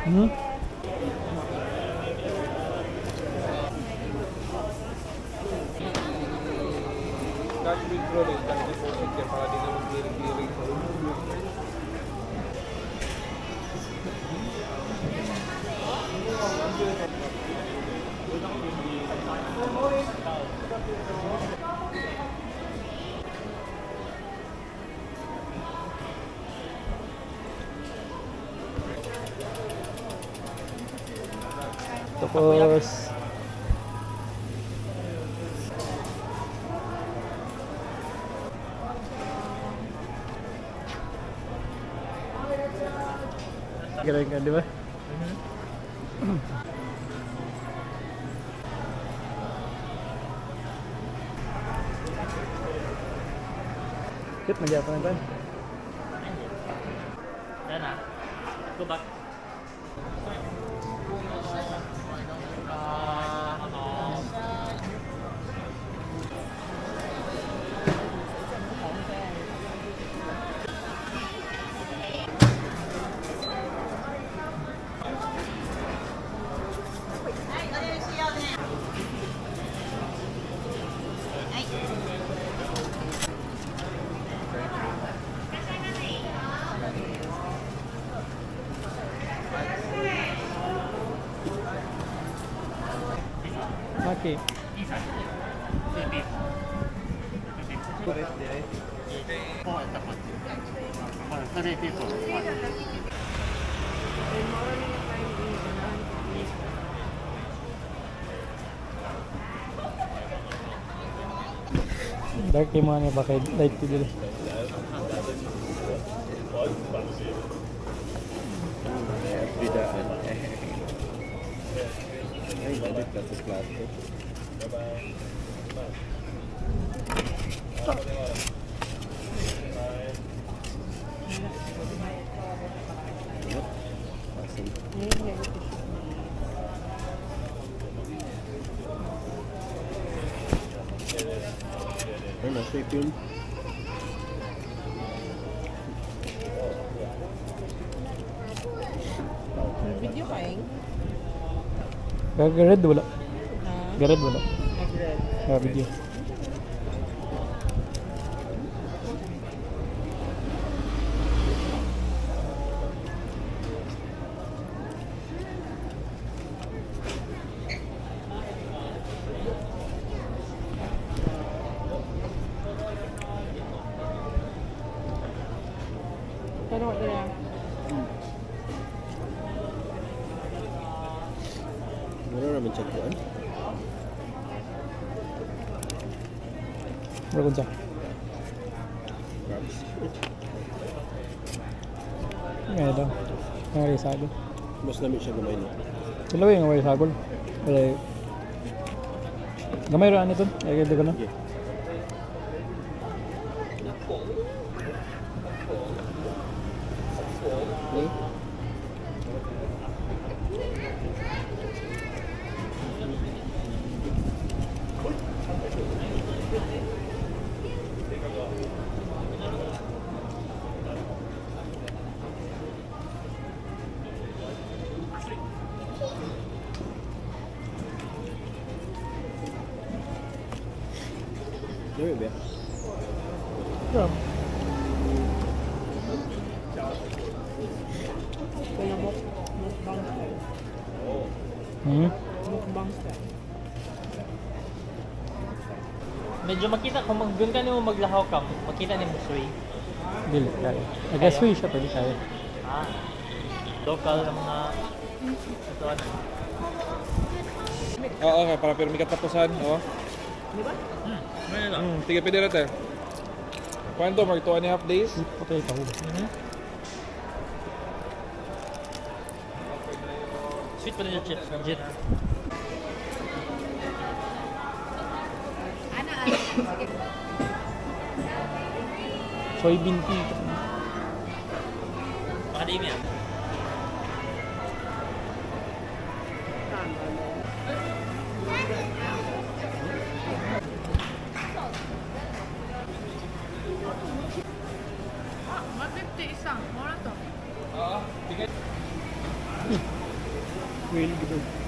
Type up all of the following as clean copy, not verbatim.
Hmm? Cash withdrawal eh, cash deposit kaya para di na mag-clearing sa ulo. Tapos keren kan, di ba? Kit, mag-iapa na ba? Yan na. Go back. Okay. Dark yung mga niya bakit light ko dito. Bidaan. Ay, balik na sa plastic. Ano, safe yun? Video kain? Gared wala. Ha? Gared wala. Nag-red. Video. Pero wala na. Meron naman check yun? Wala ko dyan. Crabs. Ngayon daw. Ngayon sagol. Mas lamig siya gamay no? Dalawa yung ngayon sagol. Wala yung... Gamay rin ito. Ay, ganda ko na. Yeah. Okay. Dami ba? Yeah. Kaya mukbang style. Hmm? Mukbang style. Medyo makita kung doon ka nyo maglahaw ka, makita ni Musui. Dili. Kaya. Nag-asway siya pwede kaya. Ah. Local na mga ito ano. Oo, okay. Para pero may katapusan. Oo. Di ba? Ano lang? Tiga pwede natin. Paano to? Mag 2.5 days? Patay ka ho. Sweet pa rin yung chips. Legit. Soybean tea. Makadimi yan. Ah, 150 isang. Mura to. Oo. Whale gitu.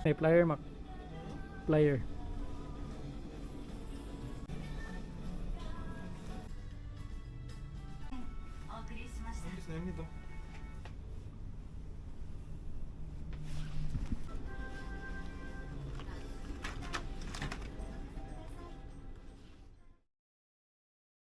May flyer, Mac. Flyer. Ang na yun ito.